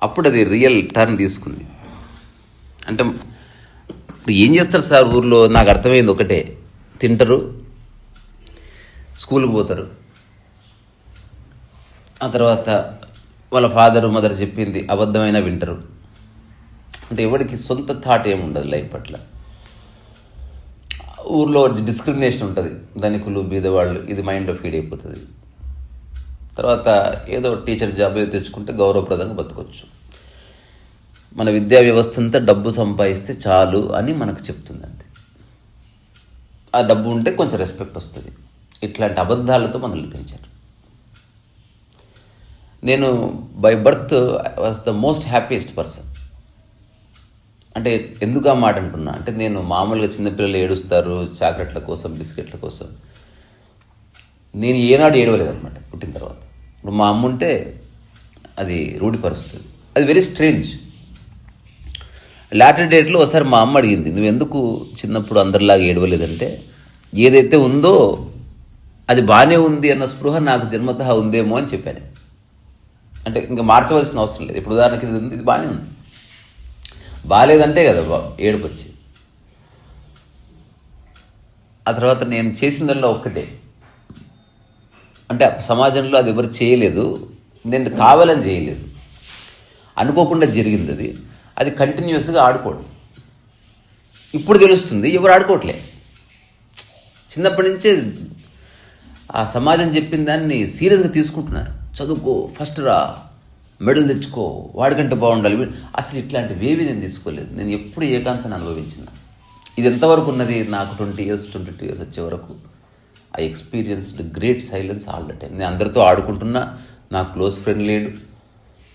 అప్పుడు అది real turn తీసుకుంది. అంటే ఇప్పుడు ఏం చేస్తారు సార్ ఊర్లో? నాకు అర్థమైంది ఒకటే, తింటారు, స్కూల్కి పోతారు, ఆ తర్వాత వాళ్ళ ఫాదరు మదర్ చెప్పింది అబద్ధమైనా వింటారు. అంటే ఎవరికి సొంత థాట్ ఏముండదు లైఫ్ పట్ల. ఊర్లో డిస్క్రిమినేషన్ ఉంటుంది, ధనికులు బీదవాళ్ళు, ఇది మైండ్లో ఫీడ్ అయిపోతుంది. తర్వాత ఏదో టీచర్ జాబ్ ఏదో తెచ్చుకుంటే గౌరవప్రదంగా బతకొచ్చు. మన విద్యా వ్యవస్థ అంతా డబ్బు సంపాదిస్తే చాలు అని మనకు చెప్తుంది. అంతే, ఆ డబ్బు ఉంటే కొంచెం రెస్పెక్ట్ వస్తుంది. ఇట్లాంటి అబద్ధాలతో మనల్ని పెంచారు. నేను by birth was the most happiest person. అంటే ఎందుకు ఆ మాట అంటున్నా అంటే, నేను మామూలుగా చిన్నపిల్లలు ఏడుస్తారు చాక్లెట్ల కోసం, బిస్కెట్ల కోసం. నేను ఏనాడు ఏడవలేదన్నమాట పుట్టిన తర్వాత. ఇప్పుడు మా అమ్మ ఉంటే అది రూఢిపరుస్తుంది. అది వెరీ స్ట్రేంజ్. లాటర్ డేట్లో ఒకసారి మా అమ్మ అడిగింది, నువ్వు ఎందుకు చిన్నప్పుడు అందరిలాగా ఏడవలేదంటే, ఏదైతే ఉందో అది బాగానే ఉంది అన్న స్పృహ నాకు జన్మతః ఉందేమో అని చెప్పాను. అంటే ఇంకా మార్చవలసిన అవసరం లేదు. ఇప్పుడు ఉదాహరణకి ఇది ఉంది, ఇది బాగానే ఉంది, బాగాలేదంటే కదా ఏడుపు వచ్చి. ఆ తర్వాత నేను చేసిందల్లా ఒక్కటే, అంటే సమాజంలో అది ఎవరు చేయలేదు, నేను కావాలని చేయలేదు, అనుకోకుండా జరిగింది. అది కంటిన్యూస్గా ఆడుకోవడం. ఇప్పుడు తెలుస్తుంది ఎవరు ఆడుకోవట్లే. చిన్నప్పటి నుంచే ఆ సమాజం చెప్పిన దాన్ని సీరియస్గా తీసుకుంటున్నారు. చదువుకో, ఫస్ట్ రా, మెడల్ తెచ్చుకో, వాడికంటే బాగుండాలి. అసలు ఇట్లాంటివేవి నేను తీసుకోలేదు. నేను ఎప్పుడు ఏకాంతాన్ని అనుభవించిన. ఇది ఎంతవరకు ఉన్నది? నాకు 20 years 22 years వచ్చే వరకు I experienced great silence all the time. నేను అందరితో ఆడుకుంటున్నా, నాకు క్లోజ్ ఫ్రెండ్ లేడు,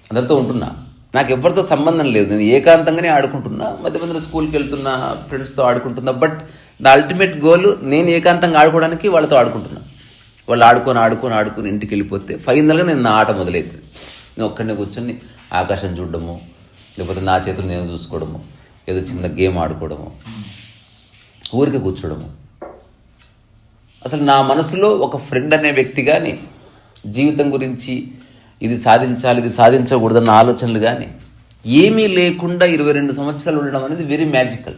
అందరితో ఉంటున్నా, నాకు ఎవరితో సంబంధం లేదు. నేను ఏకాంతంగానే ఆడుకుంటున్నా, మధ్య మధ్యలో స్కూల్కి వెళ్తున్నా, ఫ్రెండ్స్తో ఆడుకుంటున్నా. బట్ నా అల్టిమేట్ గోల్, నేను ఏకాంతంగా ఆడుకోవడానికి వాళ్ళతో ఆడుకుంటున్నా. వాళ్ళు ఆడుకొని ఇంటికి వెళ్ళిపోతే ఫైనల్గా నేను నా ఆట మొదలవుతుంది. నేను ఒక్కడనే కూర్చొని ఆకాశం చూడడము, లేకపోతే నా చేతులు నేను చూసుకోవడము, ఏదో చిన్న గేమ్ ఆడుకోవడము, ఊరికి కూర్చోవడము. అసలు నా మనసులో ఒక ఫ్రెండ్ అనే వ్యక్తి కానీ, జీవితం గురించి ఇది సాధించాలి, ఇది సాధించకూడదన్న ఆలోచనలు కానీ ఏమీ లేకుండా 22 సంవత్సరాలు ఉండడం అనేది వెరీ మ్యాజికల్.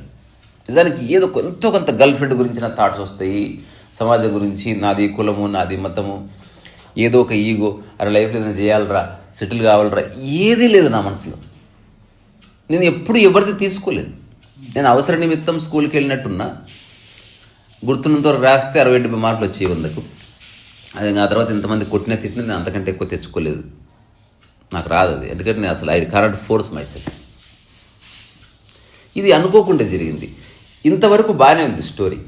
నిజానికి ఏదో కొంత గర్ల్ ఫ్రెండ్ గురించి నా థాట్స్ వస్తాయి, సమాజం గురించి, నాది కులము, నాది మతము, ఏదో ఒక ఈగో, అరే లైఫ్లో ఏదైనా చేయాలరా, సెటిల్ కావాలరా, ఏదీ లేదు నా మనసులో. నేను ఎప్పుడు ఎవరిది తీసుకోలేదు. నేను అవసర నిమిత్తం స్కూల్కి వెళ్ళినట్టున్నా, గుర్తున్నంత వరకు రాస్తే 60-70 మార్కులు వచ్చాయి 100కు. అది ఆ తర్వాత ఇంతమంది కొట్టిన తిట్టిన నేను అంతకంటే ఎక్కువ తెచ్చుకోలేదు. నాకు రాదు అది, ఎందుకంటే నేను అసలు I can't force my self. ఇది అనుకోకుండా జరిగింది. ఇంతవరకు బాగానే ఉంది స్టోరీ.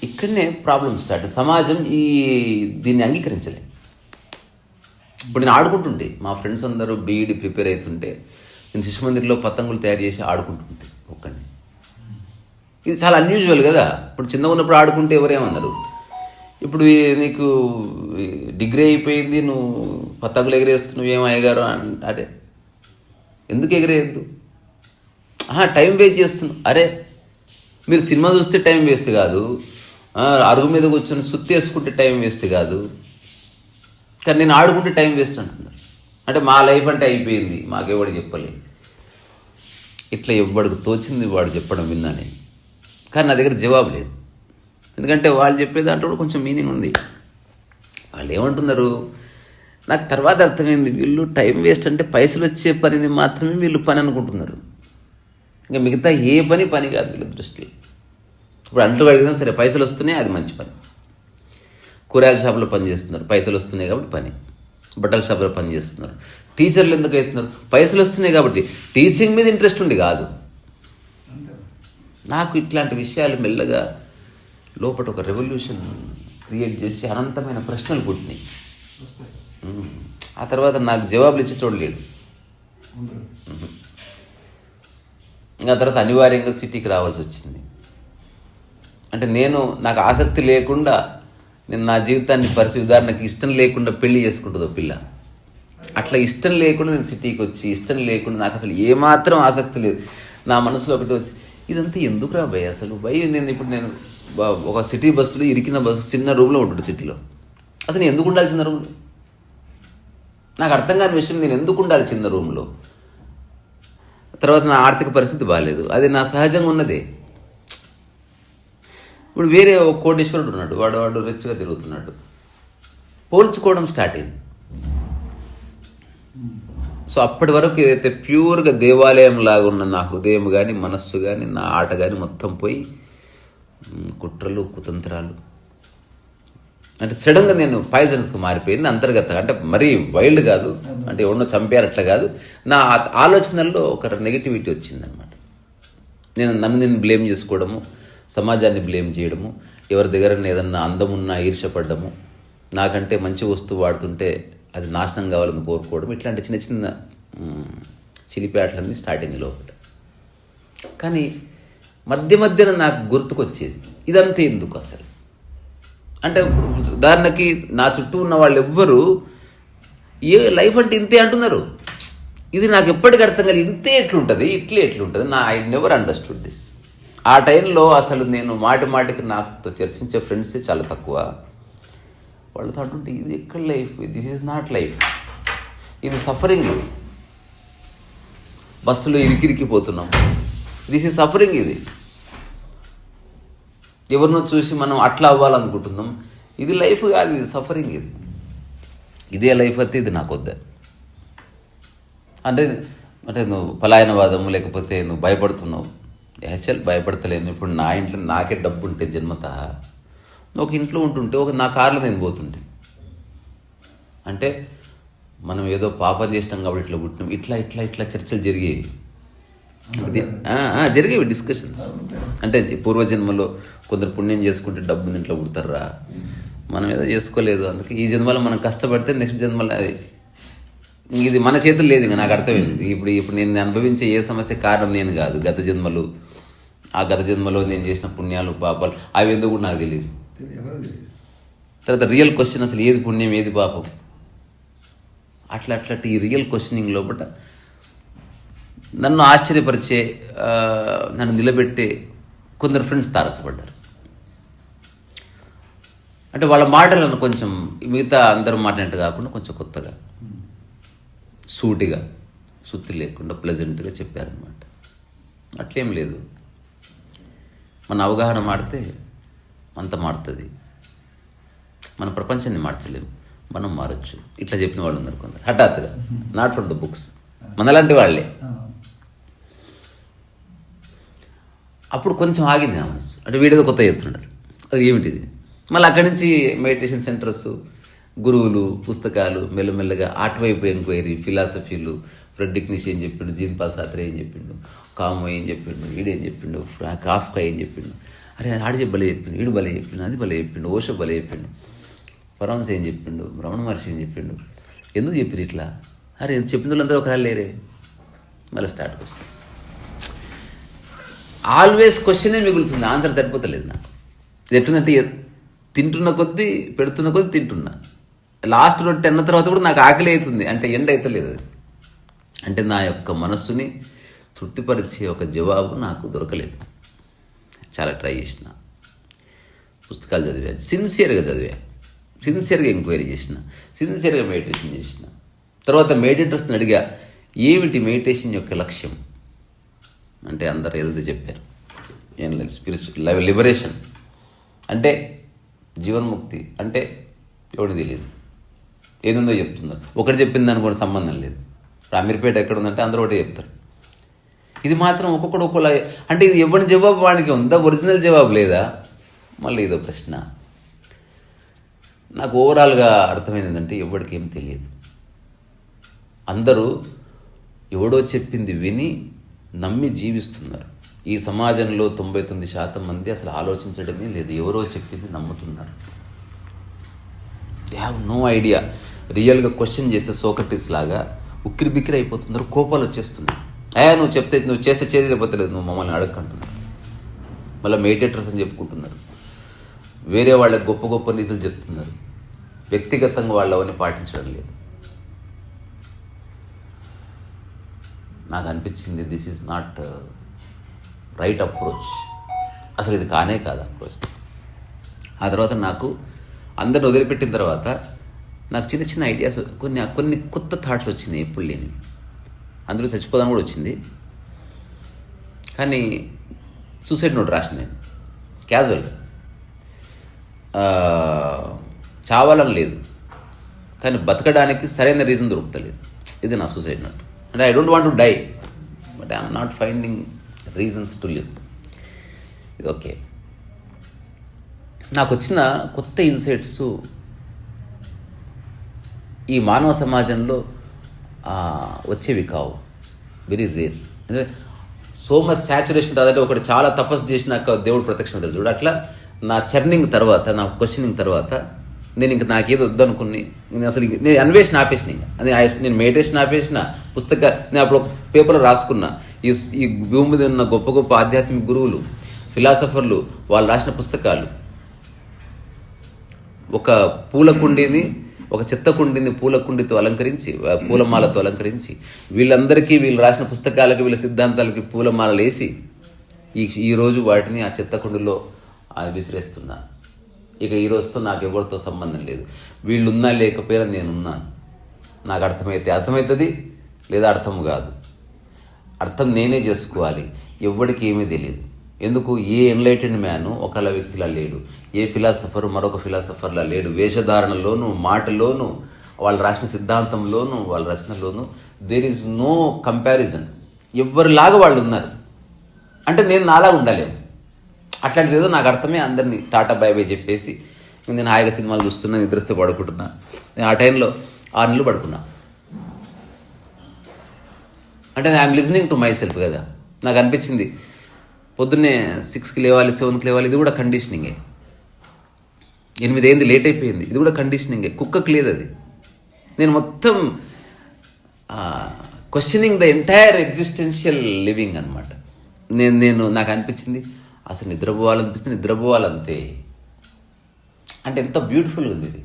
ఇక్కడనే ప్రాబ్లం స్టార్ట్. సమాజం దీన్ని అంగీకరించలే. ఇప్పుడు నేను ఆడుకుంటుంటే, మా ఫ్రెండ్స్ అందరూ బీఈడి ప్రిపేర్ అవుతుంటే, నేను శిశు మందిర్లో పతంగులు తయారు చేసి ఆడుకుంటుంటే ఒక్కడిని. ఇది చాలా అన్యూజువల్ కదా. ఇప్పుడు చిన్నగా ఉన్నప్పుడు ఆడుకుంటే ఎవరేమన్నారు, ఇప్పుడు నీకు డిగ్రీ అయిపోయింది, నువ్వు పతంగులు ఎగరేస్తున్నావు, ఏమో అయ్యగారు అంటే ఎందుకు ఎగరేయద్దు? టైం వేస్ట్ చేస్తున్నావు. అరే మీరు సినిమా చూస్తే టైం వేస్ట్ కాదు, అరుగు మీద కూర్చొని సుత్తేసుకుంటే టైం వేస్ట్ కాదు, కానీ నేను ఆడుకుంటే టైం వేస్ట్ అంటున్నారు. అంటే మా లైఫ్ అంటే అయిపోయింది, మాకెవడు చెప్పలే. ఇట్లా ఎవ్వడికి తోచింది వాడు చెప్పడం విన్నా నేను. కానీ నా దగ్గర జవాబు లేదు. ఎందుకంటే వాళ్ళు చెప్పే దాంట్లో కూడా కొంచెం మీనింగ్ ఉంది. వాళ్ళు ఏమంటున్నారు, నాకు తర్వాత అర్థమైంది, వీళ్ళు టైం వేస్ట్ అంటే పైసలు వచ్చే పనిని మాత్రమే వీళ్ళు పని అనుకుంటున్నారు. ఇంకా మిగతా ఏ పని కాదు వీళ్ళ దృష్టిలో. ఇప్పుడు అంట్లు అడిగినా సరే, పైసలు వస్తున్నాయి, అది మంచి పని. కూరగాయల షాపులో పని చేస్తున్నారు, పైసలు వస్తున్నాయి కాబట్టి పని. బట్టల షాపులో పని చేస్తున్నారు. టీచర్లు ఎందుకు అవుతున్నారు? పైసలు వస్తున్నాయి కాబట్టి. టీచింగ్ మీద ఇంట్రెస్ట్ ఉండి కాదు. నాకు ఇట్లాంటి విషయాలు మెల్లగా లోపల ఒక రెవల్యూషన్ క్రియేట్ చేసి అనంతమైన ప్రశ్నలు పుట్టినాయి. ఆ తర్వాత నాకు జవాబులు ఇచ్చేటోడు లేడు. ఇంకా తర్వాత అనివార్యంగా సిటీకి రావాల్సి వచ్చింది. అంటే నాకు ఆసక్తి లేకుండా, నేను నా జీవితాన్ని ఉదాహరణకి ఇష్టం లేకుండా పెళ్లి చేసుకుంటుందో పిల్ల, అట్లా ఇష్టం లేకుండా నేను సిటీకి వచ్చి, ఇష్టం లేకుండా నాకు అసలు ఏమాత్రం ఆసక్తి లేదు. నా మనసులో ఒకటి వచ్చి, ఇదంతా ఎందుకు రా భయ్, అసలు నేను ఒక సిటీ బస్సులో, ఇరికిన బస్సు, చిన్న రూమ్లో ఉంటుంది సిటీలో. అసలు ఎందుకు ఉండాల్సిన రూమ్లో? నాకు అర్థం కాని విషయం, నేను ఎందుకు ఉండాలి చిన్న రూమ్లో? తర్వాత నా ఆర్థిక పరిస్థితి బాగాలేదు, అది నా సహజంగా ఉన్నదే. ఇప్పుడు వేరే ఒక కోటేశ్వరుడు ఉన్నాడు, వాడు రిచ్గా తిరుగుతున్నాడు, పోల్చుకోవడం స్టార్ట్ అయింది. సో అప్పటి వరకు ఏదైతే ప్యూర్గా దేవాలయం లాగా ఉన్న నా హృదయం కానీ, మనస్సు కానీ, నా ఆట కానీ మొత్తం పోయి కుట్రలు, కుతంత్రాలు, అంటే సడన్గా నేను పాయిజన్స్కి మారిపోయింది అంతర్గత. అంటే మరీ వైల్డ్ కాదు, అంటే ఎవరినో చంపారట్లా కాదు, నా ఆలోచనల్లో ఒక నెగిటివిటీ వచ్చిందనమాట. నన్ను బ్లేమ్ చేసుకోవడము, సమాజాన్ని బ్లేమ్ చేయడము, ఎవరి దగ్గర ఏదన్నా అందమున్నా ఈర్షపడ్డము, నాకంటే మంచి వస్తువు వాడుతుంటే అది నాశనం కావాలని కోరుకోవడం, ఇట్లాంటి చిన్న చిన్న చిలిపేటలన్నీ స్టార్ట్ అయింది లోపల. కానీ మధ్యన నాకు గుర్తుకొచ్చేది, ఇదంతా ఎందుకు అసలు? అంటే ఉదాహరణకి నా చుట్టూ ఉన్న వాళ్ళు ఎవ్వరూ లైఫ్ అంటే ఇంతే అంటున్నారు. ఇది నాకు ఎప్పటికీ అర్థం కాదు, ఇంతే ఎట్లుంటుంది, ఎట్లుంటుంది. I never understood this. ఆ టైంలో అసలు నేను మాటికి నాతో చర్చించే ఫ్రెండ్సే చాలా తక్కువ. వాళ్ళతో అంటుంటే ఇది ఎక్కడ life, this is not life, ఇది సఫరింగ్. ఇది బస్సులో ఇరికిరికిపోతున్నాం, దిస్ ఈజ్ సఫరింగ్. ఇది ఎవరినో చూసి మనం అట్లా అవ్వాలనుకుంటున్నాం, ఇది లైఫ్ కాదు, ఇది సఫరింగ్. ఇదే లైఫ్ అయితే ఇది నాకు వద్దా. అంటే నువ్వు పలాయనవాదము, లేకపోతే నువ్వు భయపడుతున్నావు. యాక్చువల్ భయపడతలేను. ఇప్పుడు నా ఇంట్లో నాకే డబ్బు ఉంటే జన్మత, ఒక ఇంట్లో ఉంటుంటే, నా కార్లో నేను పోతుంటే, అంటే మనం ఏదో పాపం చేసినాం కాబట్టి ఇట్లా పుట్టినాం, ఇట్లా చర్చలు జరిగేవి. జరిగేవి డిస్కషన్స్. అంటే పూర్వజన్మలో కొందరు పుణ్యం చేసుకుంటే డబ్బు ఇంట్లో పుడతారా, మనం ఏదో చేసుకోలేదు, అందుకే ఈ జన్మలో మనం కష్టపడితే నెక్స్ట్ జన్మలో అది ఇది మన చేతులు లేదు. ఇంకా నాకు అర్థమైంది. ఇప్పుడు నేను అనుభవించే ఏ సమస్య కారణం నేను కాదు, గత జన్మలు. ఆ గత జన్మలో నేను చేసిన పుణ్యాలు, పాపాలు అవి ఎందుకు కూడా నాకు తెలియదు. తర్వాత రియల్ క్వశ్చన్, అసలు ఏది పుణ్యం ఏది పాపం, అట్లా ఈ రియల్ క్వశ్చనింగ్ లోపల నన్ను ఆశ్చర్యపరిచే, నన్ను నిలబెట్టే కొందరు ఫ్రెండ్స్ తారసపడ్డారు. అంటే వాళ్ళ మాటలను కొంచెం మిగతా అందరూ మాట్లాడినట్టు కాకుండా కొంచెం కొత్తగా, సూటిగా, సుత్తి లేకుండా ప్లెజెంట్గా చెప్పారనమాట. అట్లేం లేదు, మన అవగాహన మారితే అంత మారుతుంది. మన ప్రపంచాన్ని మార్చలేము, మనం మారచ్చు. ఇట్లా చెప్పిన వాళ్ళు ఉన్నారు కొందరు, హఠాత్తుగా, నాట్ ఫ్రమ్ ద బుక్స్, మనలాంటి వాళ్ళే. అప్పుడు కొంచెం ఆగింది నా మనసు. అంటే వీడేదో కొత్త చెప్తుండదు, అది ఏమిటిది. మళ్ళీ అక్కడి నుంచి మెడిటేషన్ సెంటర్స్, గురువులు, పుస్తకాలు, మెల్లమెల్లగా అటువైపు ఎంక్వైరీ, ఫిలాసఫీలు, ఫ్రెడ్రిక్ నీషే ఏం చెప్పిండు, జీన్ పాల్ సార్త్రే ఏం చెప్పిండు, కామో ఏం చెప్పిండు, వీడేం చెప్పిండు, కాఫ్కా ఏం చెప్పిండు, అరే ఆడి భలే చెప్పిండు, వీడు భలే చెప్పిండు, అది భలే చెప్పిండు, ఓషో భలే చెప్పిండు, పరమహంస ఏం చెప్పిండు, రమణ మహర్షి ఏం చెప్పిండు, ఎందుకు చెప్పిరు ఇట్లా, అరే ఎంత చెప్పిన వాళ్ళందరూ ఒక లేరే. మళ్ళీ స్టార్ట్ క్వశ్చన్. ఆల్వేస్ క్వశ్చనే మిగులుతుంది, ఆన్సర్ సరిపోతలేదు నాకు. ఇది ఎట్లుందంటే తింటున్న కొద్దీ, పెడుతున్న కొద్దీ తింటున్నా. లాస్ట్ రొట్టె అన్న తర్వాత కూడా నాకు ఆకలి అవుతుంది, అంటే ఎండ్ అవుతలేదు. అది అంటే నా యొక్క మనస్సుని తృప్తిపరిచే ఒక జవాబు నాకు దొరకలేదు. చాలా ట్రై చేసిన, పుస్తకాలు చదివా, సిన్సియర్గా చదివా, సిన్సియర్గా ఎంక్వైరీ చేసిన, సిన్సియర్గా మెడిటేషన్ చేసిన. తర్వాత మెడిటేటర్స్ని అడిగా, ఏమిటి మెడిటేషన్ యొక్క లక్ష్యం అంటే అందరు ఏదైతే చెప్పారు, ఏం లేదు, స్పిరిచువల్ లిబరేషన్ అంటే జీవన్ముక్తి అంటే ఎవరికి తెలియదు, ఏదుందో చెప్తున్నారు. ఒకటి చెప్పింది దానికి కూడా సంబంధం లేదు. ఇప్పుడు అమీర్పేట ఎక్కడ ఉందంటే అందరూ ఒకటే చెప్తారు. ఇది మాత్రం ఒక్కొక్కడు ఒక్కోలా. అంటే ఇది ఎవరి జవాబు వాడికి ఉందా, ఒరిజినల్ జవాబు లేదా? మళ్ళీ ఇదో ప్రశ్న. నాకు ఓవరాల్గా అర్థమైంది ఏంటంటే ఎవరికి ఏం తెలియదు. అందరూ ఎవడో చెప్పింది విని నమ్మి జీవిస్తున్నారు. ఈ సమాజంలో 99% మంది అసలు ఆలోచించడమే లేదు, ఎవరో చెప్పింది నమ్ముతున్నారు. They have no idea. రియల్గా క్వశ్చన్ చేస్తే సోక్రటీస్ లాగా ఉక్కిరి బిక్కిరి అయిపోతున్నారు, కోపాలు వచ్చేస్తున్నాయి. నువ్వు చేస్తే చేయలేకపోతలేదు, నువ్వు మమ్మల్ని అడగంటున్నారు. మళ్ళీ మెడిటేటర్స్ అని చెప్పుకుంటున్నారు, వేరే వాళ్ళకి గొప్ప గొప్ప నీతులు చెప్తున్నారు, వ్యక్తిగతంగా వాళ్ళవని పాటించడం లేదు. నాకు అనిపించింది this is not right approach, అసలు ఇది కానే కాదు అప్రోచ్. ఆ తర్వాత నాకు అందరిని వదిలిపెట్టిన తర్వాత నాకు చిన్న చిన్న ఐడియాస్, కొన్ని కొత్త థాట్స్ వచ్చినాయి ఎప్పుడు లేని. అందులో చచ్చిపోదాం కూడా వచ్చింది. కానీ సూసైడ్ నోట్ రాసిన నేను క్యాజువల్గా. చావాలని లేదు, కానీ బతకడానికి సరైన రీజన్ దొరుకుతలేదు. ఇది నా సూసైడ్ నోట్. అంటే I don't want to die, but I'm not finding reasons to live. ఇది ఓకే. నాకు వచ్చిన కొత్త ఇన్సైట్స్ ఈ మానవ సమాజంలో వచ్చేవి కావు, very rare. So much saturation తర్వాత ఒకటి చాలా తపస్సు చేసినాక దేవుడు ప్రత్యక్షం చూడు. అట్లా నా చర్నింగ్ తర్వాత, నా క్వశ్చనింగ్ తర్వాత నేను ఇంక నాకేదో వద్దనుకుని నేను అసలు నేను అన్వేషణ ఆపేసిన. నేను మెడిటేషన్ ఆపేసిన. నేను అప్పుడు ఒక పేపర్లో రాసుకున్నా, ఈ భూమి మీద ఉన్న గొప్ప గొప్ప ఆధ్యాత్మిక గురువులు, ఫిలాసఫర్లు, వాళ్ళు రాసిన పుస్తకాలు, ఒక పూల కుండీని, ఒక చెత్త కుండీని పూల కుండీతో అలంకరించి, పూలమాలతో అలంకరించి, వీళ్ళందరికీ వీళ్ళు రాసిన పుస్తకాలకి, వీళ్ళ సిద్ధాంతాలకి పూలమాలలు వేసి ఈరోజు వాటిని ఆ చెత్త కుండీలో విసిరేస్తున్నా. ఇక ఈ రోజుతో నాకు ఎవరితో సంబంధం లేదు. వీళ్ళున్నా లేకపోయినా నేనున్నాను. నాకు అర్థమవుతుంది, లేదా అర్థం కాదు. అర్థం నేనే చేసుకోవాలి. ఎవ్వడికి ఏమీ తెలియదు. ఎందుకు? ఏ ఎన్లైటెడ్ మ్యాను ఒకళ్ళ వ్యక్తిలా లేడు, ఏ ఫిలాసఫరు మరొక ఫిలాసఫర్లా లేడు. వేషధారణలోను, మాటలోను, వాళ్ళు రాసిన సిద్ధాంతంలోను, వాళ్ళ రచనలోను దేర్ ఈజ్ నో కంపారిజన్. ఎవరిలాగా వాళ్ళు ఉన్నారు. అంటే నేను నాలా ఉండలేము. అట్లాంటిది ఏదో నాకు అర్థమే. అందరినీ టాటా బై బై చెప్పేసి నేను హాయిగా సినిమాలు చూస్తున్నా, నిద్రస్తే పడుకుంటున్నా. నేను ఆ టైంలో 6 నెలలు పడుకున్నా. అంటే I'm listening to my self కదా. నాకు అనిపించింది పొద్దున్నే 6కి లేవాలి, 7కి లేవాలి. ఇది కూడా కండిషనింగే. 8 అయింది, లేట్ అయిపోయింది. ఇది కూడా కండిషనింగే. కుక్కకి లేదు అది. నేను మొత్తం questioning the entire existential living అనమాట. నాకు అనిపించింది అసలు నిద్రపోవాలనిపిస్తే నిద్రపోవాలంతే. అంటే ఎంత బ్యూటిఫుల్గా ఉంది ఇది.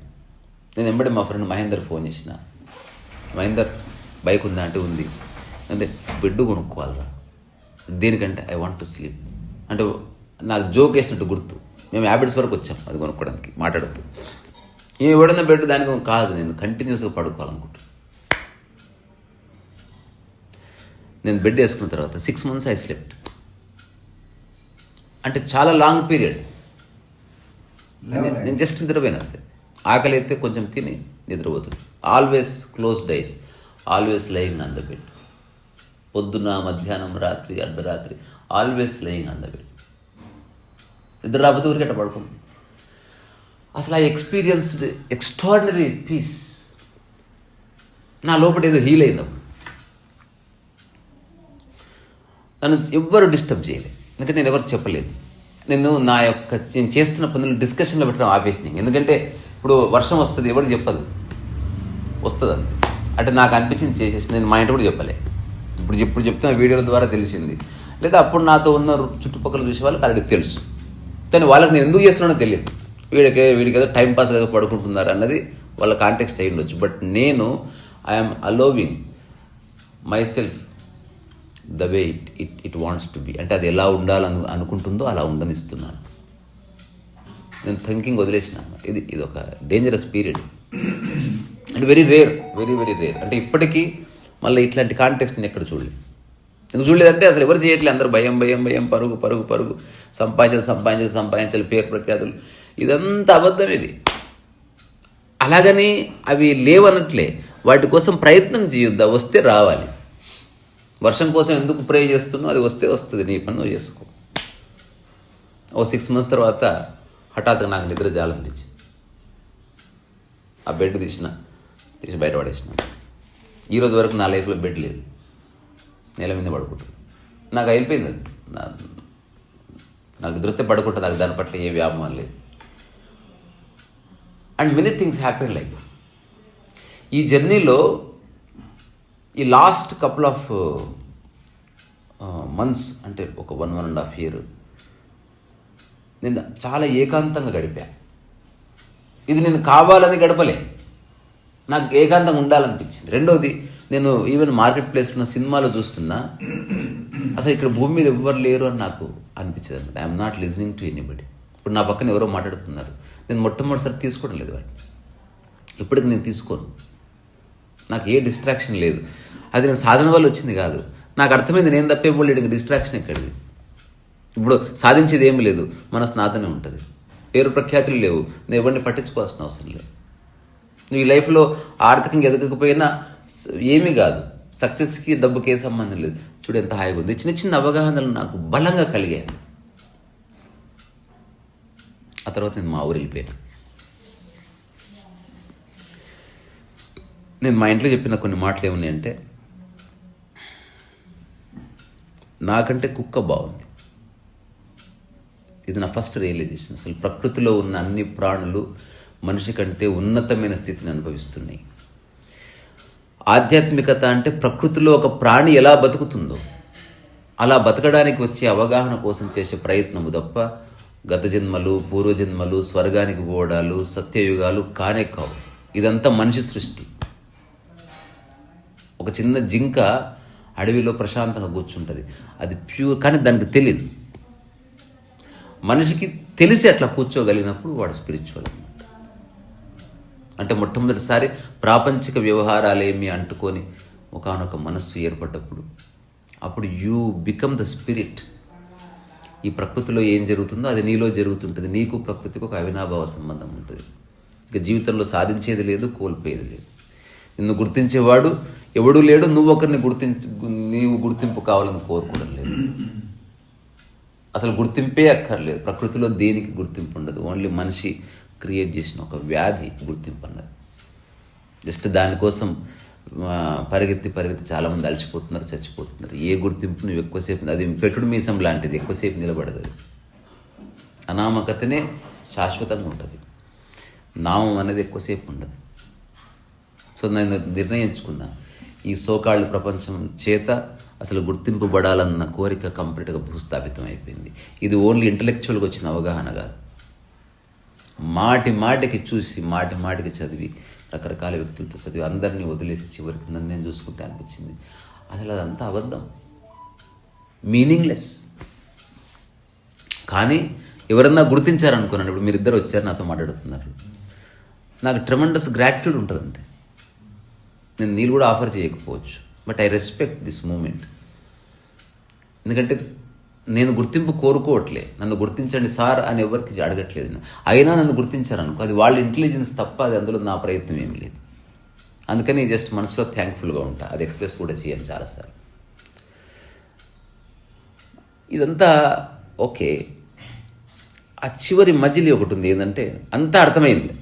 నేను వెంబడి మా ఫ్రెండ్ మహేందర్ ఫోన్ చేసిన, మహేందర్ బైక్ ఉందా అంటే ఉంది. అంటే బెడ్ కొనుక్కోవాలరా. దేనికంటే ఐ వాంట్ టు స్లీప్. అంటే నాకు జోక్ వేసినట్టు గుర్తు. మేము హ్యాబిట్స్ వరకు వచ్చాం అది కొనుక్కోవడానికి, మాట్లాడుతూ. ఏమి ఇవ్వడం బెడ్ దానికి కాదు, నేను కంటిన్యూస్గా పడుకోవాలనుకుంటున్నాను. నేను బెడ్ వేసుకున్న తర్వాత 6 months ఐ స్లెప్ట్. అంటే చాలా లాంగ్ పీరియడ్. నేను జస్ట్ నిద్రపోయిన అంతే. ఆకలి అయితే కొంచెం తిని నిద్రపోతుంది. Always closed ice, always lying on the bed. పొద్దున, మధ్యాహ్నం, రాత్రి, అర్ధరాత్రి, always lying on the bed. నిద్ర రాకపోతే ఊరికట్ట పడుకుంది. అసలు ఐ ఎక్స్పీరియన్స్డ్ ఎక్స్ట్రాడినరీ పీస్. నా లోపల ఏదో హీల్ అయింది. నన్ను ఎవ్వరు డిస్టర్బ్ చేయలేదు. ఎందుకంటే నేను ఎవరికి చెప్పలేదు. నేను చేస్తున్న పనులు డిస్కషన్లో పెట్టడం ఆపేసినాయి. ఎందుకంటే ఇప్పుడు వర్షం వస్తుంది, ఎవరికి చెప్పదు, వస్తుంది అంతే. అంటే నాకు అనిపించింది చేసేసి నేను మా ఇంటి కూడా చెప్పలే. ఇప్పుడు చెప్తున్న వీడియోల ద్వారా తెలిసింది. లేదా అప్పుడు నాతో ఉన్న చుట్టుపక్కల చూసే వాళ్ళకి ఆల్రెడీ తెలుసు. కానీ వాళ్ళకి నేను ఎందుకు చేస్తున్నానో తెలియదు. వీడికి ఏదో టైంపాస్గా పడుకుంటున్నారు అన్నది వాళ్ళ కాంటెక్స్ట్ అయి ఉండొచ్చు. బట్ నేను I'm allowing my self the way it wants to be. అంటే అది ఎలా ఉండాలని అనుకుంటుందో అలా ఉండనిస్తున్నాను. నేను థింకింగ్ వదిలేసిన. ఇది ఒక డేంజరస్ పీరియడ్. అంటే very rare, very very rare. అంటే ఇప్పటికీ మళ్ళీ ఇట్లాంటి కాంటెక్స్ట్ నేను ఎక్కడ చూడలేదు. ఎందుకు చూడలేదంటే అసలు ఎవరు చేయట్లేదు. అందరూ భయం భయం భయం, పరుగు పరుగు పరుగు, సంపాదించాలి, పేరు ప్రఖ్యాతులు. ఇదంతా అబద్ధం. ఇది అలాగని అవి లేవనట్లే. వాటి కోసం ప్రయత్నం చేయొద్దా, వస్తే రావాలి. వర్షం కోసం ఎందుకు ప్రే చేస్తున్నావు? అది వస్తే వస్తుంది, నీ పని నువ్వు చేసుకో. 6 months తర్వాత హఠాత్తుగా నాకు నిద్ర జాలనిపించింది. ఆ బెడ్ తీసి బయట పడేసిన. ఈరోజు వరకు నా లైఫ్లో బెడ్ లేదు, నేల మీద పడుకుంటుంది. నాకు అయిపోయింది అది. నాకు నిద్ర వస్తే పడుకుంటుంది. నాకు దాని పట్ల ఏ వ్యామోహం లేదు. And many things happen like. ఈ జర్నీలో ఈ లాస్ట్ కపుల్ ఆఫ్ మంత్స్, అంటే ఒక 1.5 year నేను చాలా ఏకాంతంగా గడిపా. ఇది నేను కావాలని గడపలే, నాకు ఏకాంతంగా ఉండాలనిపించింది. రెండోది, నేను ఈవెన్ మార్కెట్ ప్లేస్లో ఉన్న సినిమాలో చూస్తున్నా, అసలు ఇక్కడ భూమి మీద ఎవ్వరు లేరు అని నాకు అనిపించదు అనమాట. I'm not listening to anybody. ఇప్పుడు నా పక్కన ఎవరో మాట్లాడుతున్నారు, నేను మొట్టమొదటిసారి తీసుకోవడం లేదు వాటిని. ఇప్పటికి నేను తీసుకోను. నాకు ఏ డిస్ట్రాక్షన్ లేదు. అది నేను సాధన వల్ల వచ్చింది కాదు. నాకు అర్థమైంది నేను తప్పే పోలేడు, డిస్ట్రాక్షన్ ఎక్కడిది. ఇప్పుడు సాధించేది ఏమి లేదు, మన స్నాతనే ఉంటుంది, పేరు ప్రఖ్యాతులు లేవు, నేను ఎవరిని పట్టించుకోవాల్సిన అవసరం లేదు. నువ్వు ఈ లైఫ్లో ఆర్థికంగా ఎదగకపోయినా ఏమీ కాదు, సక్సెస్కి డబ్బుకి ఏ సంబంధం లేదు. చూడు ఎంత హాయిగా ఉంది. చిన్న చిన్న అవగాహనలు నాకు బలంగా కలిగాయి. ఆ తర్వాత నేను మా ఊరు వెళ్ళిపోయాను. నేను మా ఇంట్లో చెప్పిన కొన్ని మాటలు ఏమున్నాయంటే, నాకంటే కుక్క బాగుంది. ఇది నా ఫస్ట్ రియలైజేషన్. అసలు ప్రకృతిలో ఉన్న అన్ని ప్రాణులు మనిషి కంటే ఉన్నతమైన స్థితిని అనుభవిస్తున్నాయి. ఆధ్యాత్మికత అంటే ప్రకృతిలో ఒక ప్రాణి ఎలా బతుకుతుందో అలా బతకడానికి వచ్చే అవగాహన కోసం చేసే ప్రయత్నము తప్ప గత జన్మలు, పూర్వజన్మలు, స్వర్గానికి పోవడాలు, సత్యయుగాలు కానే కావు. ఇదంతా మనిషి సృష్టి. ఒక చిన్న జింక అడవిలో ప్రశాంతంగా కూర్చుంటుంది, అది ప్యూర్. కానీ దానికి తెలియదు. మనిషికి తెలిసి అట్లా కూర్చోగలిగినప్పుడు వాడు స్పిరిచువల్ అనమాట. అంటే మొట్టమొదటిసారి ప్రాపంచిక వ్యవహారాలేమి అంటుకొని ఒకానొక మనస్సు ఏర్పడ్డప్పుడు అప్పుడు యూ బికమ్ ద స్పిరిట్. ఈ ప్రకృతిలో ఏం జరుగుతుందో అది నీలో జరుగుతుంటుంది. నీకు ప్రకృతికి ఒక అవినాభావ సంబంధం ఉంటుంది. ఇక జీవితంలో సాధించేది లేదు, కోల్పోయేది లేదు. నిన్ను గుర్తించేవాడు ఎవడూ లేడు. నువ్వు ఒకరిని నీవు గుర్తింపు కావాలని కోరుకోవడం లేదు. అసలు గుర్తింపే అక్కర్లేదు. ప్రకృతిలో దేనికి గుర్తింపు ఉండదు. ఓన్లీ మనిషి క్రియేట్ చేసిన ఒక వ్యాధి గుర్తింపు అన్నది. జస్ట్ దానికోసం పరిగెత్తి చాలామంది అలసిపోతున్నారు, చచ్చిపోతున్నారు. ఏ గుర్తింపు నువ్వు ఎక్కువసేపు, అది పెట్టుడు మీసం లాంటిది, ఎక్కువసేపు నిలబడదు. అది అనామకతనే శాశ్వతంగా ఉంటుంది. నామం అనేది ఎక్కువసేపు ఉండదు. సో నేను నిర్ణయించుకున్నా, ఈ సోకాళ్ళు ప్రపంచం చేత అసలు గుర్తింపబడాలన్న కోరిక కంప్లీట్గా భూస్థాపితం అయిపోయింది. ఇది ఓన్లీ ఇంటలెక్చువల్గా వచ్చిన అవగాహన కాదు. మాటికి చూసి మాటికి చదివి రకరకాల వ్యక్తులతో చదివి అందరినీ వదిలేసి చివరికి నన్ను నేను చూసుకుంటే అనిపించింది అసలు అదంతా అబద్ధం, మీనింగ్లెస్. కానీ ఎవరన్నా గుర్తించారనుకున్నాను. ఇప్పుడు మీరిద్దరు వచ్చారు, నాతో మాట్లాడుతున్నారు, నాకు ట్రెమెండస్ గ్రాటిట్యూడ్ ఉంటుంది. అంతే. నేను నీళ్ళు కూడా ఆఫర్ చేయకపోవచ్చు, but I respect this moment. ఎందుకంటే నేను గుర్తింపు కోరుకోవట్లే. నన్ను గుర్తించండి సార్ అని ఎవరికి అడగట్లేదు. అయినా నన్ను గుర్తించారనుకో, అది వాళ్ళ ఇంటెలిజెన్స్ తప్ప, అది అందులో నా ప్రయత్నం ఏమి లేదు. అందుకని జస్ట్ మనసులో థ్యాంక్ఫుల్గా ఉంటా. అది ఎక్స్ప్రెస్ కూడా చేయను చాలాసార్లు. ఇదంతా ఓకే. ఆ చివరి మజిలీ ఒకటి ఉంది. ఏంటంటే అంతా అర్థమైంది.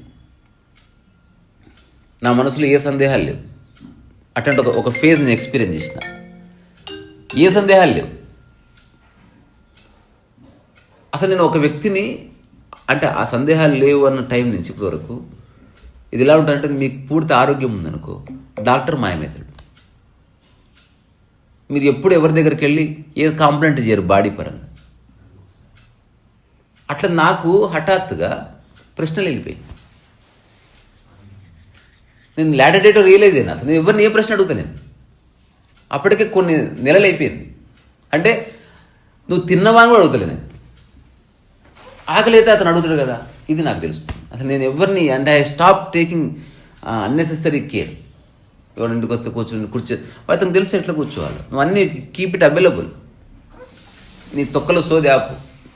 నా మనసులో ఏ సందేహాలు లేవు. అటువంటి ఒక ఫేజ్ నేను ఎక్స్పీరియన్స్ చేసిన. ఏ సందేహాలు లేవు. అసలు నేను ఒక వ్యక్తిని, అంటే ఆ సందేహాలు లేవు అన్న టైం నుంచి ఇప్పటి వరకు ఇది ఎలా ఉంటుందంటే, మీకు పూర్తి ఆరోగ్యం ఉందనుకో, డాక్టర్ మాయమేతాడు. మీరు ఎప్పుడు ఎవరి దగ్గరికి వెళ్ళి ఏ కాంప్లైంట్ చేయరు బాడీ పరంగా. అట్లా నాకు హఠాత్తుగా ప్రశ్నలు వెళ్ళిపోయాయి. నేను లేటర్ డేట్ రియలైజ్ అయినా అసలు నేను ఎవరిని ఏ ప్రశ్న అడుగుతా. నేను అప్పటికే కొన్ని నెలలు అయిపోయింది. అంటే నువ్వు తిన్నవా అని కూడా అడుగుతలే. నేను ఆకలి అయితే అతను అడుగుతాడు కదా, ఇది నాకు తెలుస్తుంది. అసలు నేను ఎవరిని, అంటే I stop taking unnecessary care. ఎవరి ఇంటికి వస్తే కూర్చో అతనికి తెలిసి ఎట్లా కూర్చోవాలి. నువ్వు అన్నీ కీప్ ఇట్ అవైలబుల్. నీ తొక్కలో సోది ఆపు.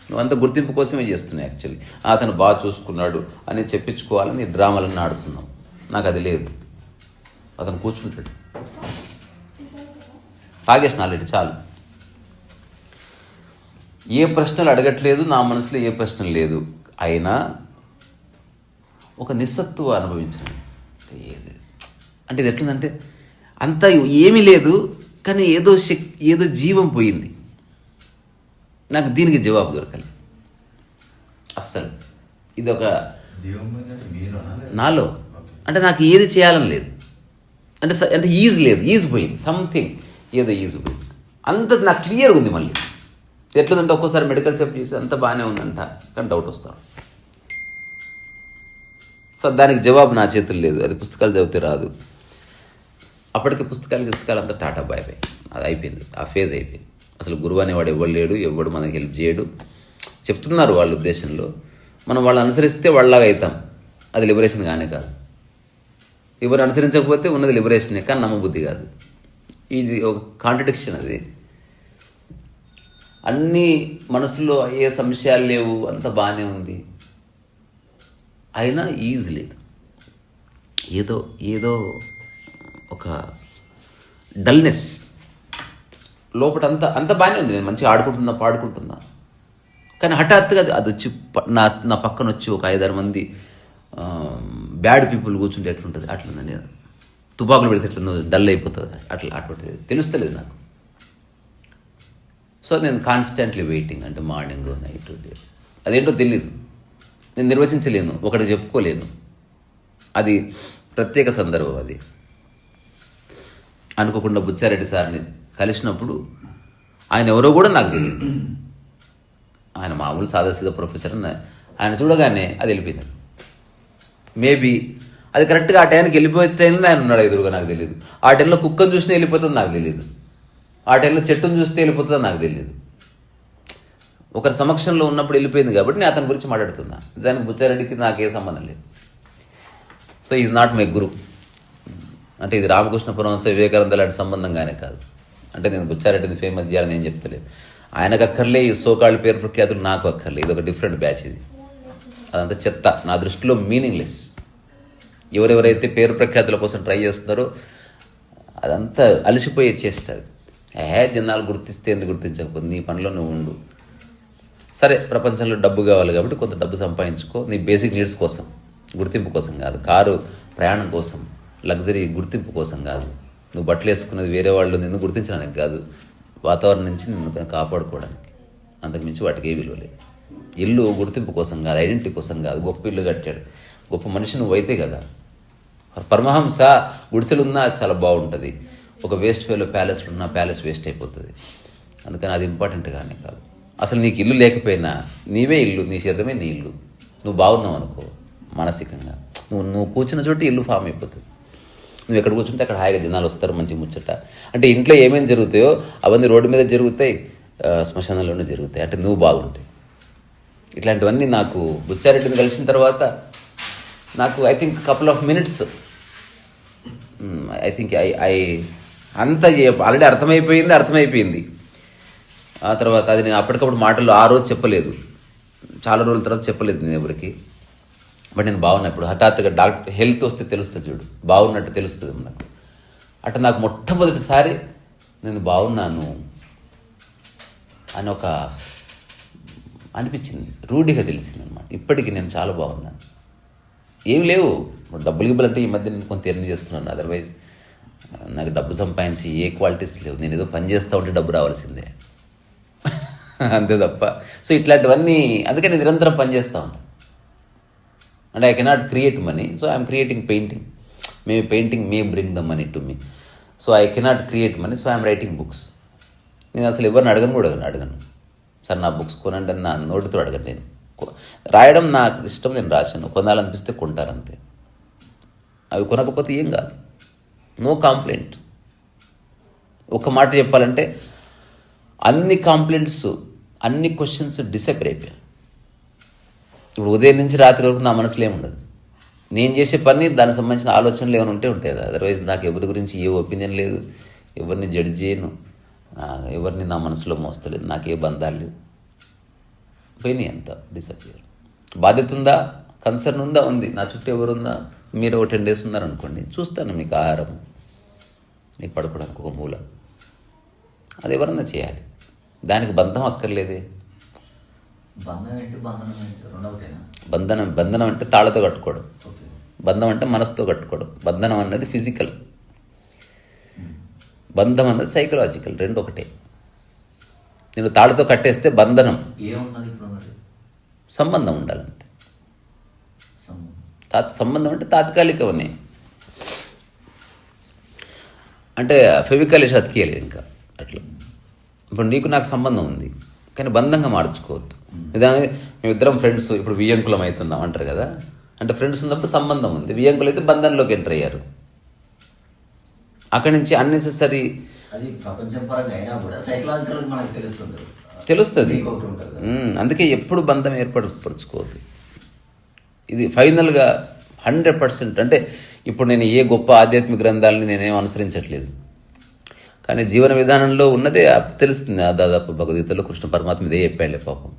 నువ్వు అంత గుర్తింపు కోసమే చేస్తున్నావు. యాక్చువల్లీ అతను బాగా చూసుకున్నాడు అని చెప్పించుకోవాలని నీ డ్రామాలన్నీ ఆడుతున్నావు. నాకు అది లేదు. అతను కూర్చుంటాడు, తాగేసిన ఆల్రెడీ చాలు. ఏ ప్రశ్నలు అడగట్లేదు, నా మనసులో ఏ ప్రశ్న లేదు. అయినా ఒక నిస్సత్తువ అనుభవించడం అంటే ఇది ఎట్లుందంటే, అంతా ఏమీ లేదు కానీ ఏదో ఏదో జీవం పోయింది. నాకు దీనికి జవాబు దొరకాలి. అస్సలు ఇది ఒక నాలో, అంటే నాకు ఏది చేయాలని లేదు. అంటే ఈజ్ లేదు, ఈజ్ పోయింది. సంథింగ్ ఏదో ఈజ్ పోయింది. అంత నాకు క్లియర్గా ఉంది. మళ్ళీ ఎట్లుందంటే ఒక్కోసారి మెడికల్ చెక్ చేసి అంత బాగానే ఉందంట, కానీ డౌట్ వస్తాడు. సో దానికి జవాబు నా చేతులు లేదు. అది పుస్తకాలు చదివితే రాదు. అప్పటికి పుస్తకాలు అంతా టాటా బాయ్ బాయ్. అది అయిపోయింది, ఆ ఫేజ్ అయిపోయింది. అసలు గురువు అనేవాడు ఎవడు లేడు, ఎవడు మనకి హెల్ప్ చేయడు. చెప్తున్నారు వాళ్ళ ఉద్దేశంలో, మనం వాళ్ళు అనుసరిస్తే వాళ్ళలాగా అవుతాం. అది లిబరేషన్ కానే కాదు. ఎవరు అనుసరించకపోతే ఉన్నది లిబరేషనే, కానీ నమ్మబుద్ధి కాదు. ఇది ఒక కాంట్రడిక్షన్. అది అన్నీ మనసులో ఏ సంశయాలు లేవు, అంత బాగానే ఉంది, అయినా ఈజీ లేదు. ఏదో ఏదో ఒక డల్నెస్ లోపల. అంత బాగానే ఉంది, నేను మంచిగా ఆడుకుంటున్నా పాడుకుంటున్నా, కానీ హఠాత్తుగా అది వచ్చి నా పక్కన వచ్చి ఒక 5-6 మంది బ్యాడ్ పీపుల్ కూర్చుంటే ఎట్లుంటుంది అట్లా నేను తుపాకులు పెడితే ఎట్లా డల్ అయిపోతుంది అటువంటిది తెలుస్తలేదు నాకు. సో నేను కాన్స్టెంట్లీ వెయిటింగ్, అంటే మార్నింగ్ నైట్ డే, అదేంటో తెలీదు, నేను నిర్వచించలేను, ఒకటి చెప్పుకోలేను. అది ప్రత్యేక సందర్భం. అది అనుకోకుండా బుచ్చారెడ్డి సార్ని కలిసినప్పుడు ఆయన ఎవరో కూడా నాకు తెలియదు. ఆయన మామూలు సాదాసీదా ప్రొఫెసర్. ఆయన చూడగానే అది వెళ్ళిపోయింది. మేబీ అది కరెక్ట్గా ఆ టైంకి వెళ్ళిపోయే టైంలో ఆయన ఉన్నాడు ఎదురుగా, నాకు తెలియదు. ఆ టైంలో కుక్కను చూసినా వెళ్ళిపోతుంది నాకు తెలియదు, ఆ టైంలో చెట్టును చూస్తే వెళ్ళిపోతుందో నాకు తెలియదు. ఒకరి సమక్షంలో ఉన్నప్పుడు వెళ్ళిపోయింది కాబట్టి నేను అతని గురించి మాట్లాడుతున్నా. నిజానికి బుచ్చారెడ్డికి నాకే సంబంధం లేదు. సో ఈజ్ నాట్ మై గురు. అంటే ఇది రామకృష్ణ పరమహంస వివేకానంద లాంటి సంబంధంగానే కాదు. అంటే నేను బుచ్చారెడ్డిని ఫేమస్ చేయాలని నేను చెప్తలేదు. ఆయనకు అక్కర్లే ఈ సోకాళ్ళు పేరు ప్రఖ్యాతులు, నాకు అక్కర్లే. ఇది ఒక డిఫరెంట్ బ్యాచ్. ఇది అదంతా చెత్త, నా దృష్టిలో మీనింగ్లెస్. ఎవరెవరైతే పేరు ప్రఖ్యాతుల కోసం ట్రై చేస్తున్నారో అదంతా అలసిపోయే చేస్తుంది. జనాలు గుర్తిస్తే ఎందుకు గుర్తించకపోతే, నీ పనిలో నువ్వు ఉండు. సరే, ప్రపంచంలో డబ్బు కావాలి కాబట్టి కొంత డబ్బు సంపాదించుకో, నీ బేసిక్ నీడ్స్ కోసం, గుర్తింపు కోసం కాదు. కారు ప్రయాణం కోసం, లగ్జరీ గుర్తింపు కోసం కాదు. నువ్వు బట్టలు వేసుకున్నది వేరే వాళ్ళు నిన్ను గుర్తించడానికి కాదు, వాతావరణం నుంచి నిన్ను కాపాడుకోవడానికి. అంతకుమించి వాటికి ఏ విలువ లేదు. ఇల్లు గుర్తింపు కోసం కాదు, ఐడెంటిటీ కోసం కాదు. గొప్ప ఇల్లు కట్టాడు, గొప్ప మనిషి నువ్వు అయితే కదా. పరమహంస గుడిసెలున్నా చాలా బాగుంటుంది. ఒక వేస్ట్ ఫెలో ప్యాలెస్లు ఉన్నా ప్యాలెస్ వేస్ట్ అయిపోతుంది. అందుకని అది ఇంపార్టెంట్ కానీ కాదు. అసలు నీకు ఇల్లు లేకపోయినా నీవే ఇల్లు, నీ శరీరమే నీ ఇల్లు. నువ్వు బాగున్నావు అనుకో మానసికంగా, నువ్వు కూర్చున్న చోట ఇల్లు ఫామ్ అయిపోతుంది. నువ్వు ఎక్కడ కూర్చుంటే అక్కడ హాయిగా జనాలు వస్తారు, మంచి ముచ్చట. అంటే ఇంట్లో ఏమేమి జరుగుతాయో అవన్నీ రోడ్డు మీద జరుగుతాయి, శ్మశానంలోనే జరుగుతాయి. అంటే నువ్వు బాగుంటాయి. ఇట్లాంటివన్నీ నాకు బుచ్చారెడ్డిని కలిసిన తర్వాత నాకు I think couple of minutes I think అంతా ఆల్రెడీ అర్థమైపోయింది. ఆ తర్వాత అది నేను అప్పటికప్పుడు మాటలు ఆ రోజు చెప్పలేదు, చాలా రోజుల తర్వాత చెప్పలేదు నేను ఎవరికి. బట్ నేను బాగున్నా. ఇప్పుడు హఠాత్తుగా డాక్టర్ హెల్త్ వస్తే తెలుస్తుంది చూడు, బాగున్నట్టు తెలుస్తుంది నాకు. అట్లా నాకు మొట్టమొదటిసారి నేను బాగున్నాను అని ఒక అనిపించింది, రూఢిగా తెలిసింది అనమాట. ఇప్పటికీ నేను చాలా బాగున్నాను. ఏం లేవు డబ్బులు గిబ్బలంటే ఈ మధ్య నేను కొంత ఎర్న్ చేస్తున్నాను. అదర్వైజ్ నాకు డబ్బు సంపాదించి ఏ క్వాలిటీస్ లేవు. నేను ఏదో పని చేస్తూ ఉంటే డబ్బు రావాల్సిందే, అంతే తప్ప. సో ఇట్లాంటివన్నీ అందుకే నేను నిరంతరం పని చేస్తూ ఉంటాను. And I cannot create money, so I'm creating painting. Maybe painting may bring the money to me. So I cannot create money, so I'm writing books. నేను అసలు ఎవరిని అడగను. సార్ నా బుక్స్ కొనండి అని నా నోటితో అడగను. నేను రాయడం నాకు ఇష్టం, నేను రాశాను. కొనాలనిపిస్తే కొంటారంతే. అవి కొనకపోతే ఏం కాదు, నో కాంప్లైంట్. ఒక మాట చెప్పాలంటే అన్ని కాంప్లైంట్స్, అన్ని క్వశ్చన్స్ డిసప్పేర్ అయిపోయాయి. ఇప్పుడు ఉదయం నుంచి రాత్రి వరకు నా మనసులో ఏముండదు. నేను చేసే పని, దానికి సంబంధించిన ఆలోచనలు ఏమైనా ఉంటాయి కదా. అదర్వైజ్ నాకు ఎవరి గురించి ఏ ఒపీనియన్ లేదు, ఎవరిని జడ్జ్ చేయను, ఎవరిని నా మనసులో మోస్తలేదు, నాకే బంధాలు లేవు. పోయినాయి అంతా, డిసప్పియర్. బాధ్యత ఉందా, కన్సర్న్ ఉందా? ఉంది. నా చుట్టూ ఎవరుందా? మీరు 10 days ఉన్నారనుకోండి, చూస్తాను మీకు ఆహారం, మీకు పడుకోవడానికి ఒక మూల. అది ఎవరన్నా చేయాలి, దానికి బంధం అక్కర్లేదే. బంధనం అంటే తాళతో కట్టుకోవడం, బంధం అంటే మనసుతో కట్టుకోవడం. బంధనం అన్నది ఫిజికల్, బంధం అన్నది సైకలాజికల్, రెండు ఒకటే. నేను తాళతో కట్టేస్తే బంధనం, సంబంధం ఉండాలంతే. సంబంధం అంటే తాత్కాలికమనే, అంటే ఫెవికల్ వేసి అతికేయలేదు ఇంకా అట్లా. ఇప్పుడు నీకు నాకు సంబంధం ఉంది, కానీ బంధంగా మార్చుకోవద్దు. నిజంగా మేమిద్దరం ఫ్రెండ్స్, ఇప్పుడు వియ్యంకులం అవుతున్నాం అంటారు కదా. అంటే ఫ్రెండ్స్ ఉన్నప్పుడు సంబంధం ఉంది, వియ్యంకులు అయితే బంధంలోకి ఎంటర్ అయ్యారు. అక్కడి నుంచి అన్నెసెసరీ తెలుస్తుంది. అందుకే ఎప్పుడు బంధం ఏర్పరచుకోవద్దు. ఇది ఫైనల్గా 100%. అంటే ఇప్పుడు నేను ఏ గొప్ప ఆధ్యాత్మిక గ్రంథాలని నేనేం అనుసరించట్లేదు, కానీ జీవన విధానంలో ఉన్నదే తెలుస్తుంది. దాదాపు భగవద్గీతలో కృష్ణ పరమాత్మ ఇదే చెప్పాడులే పాపం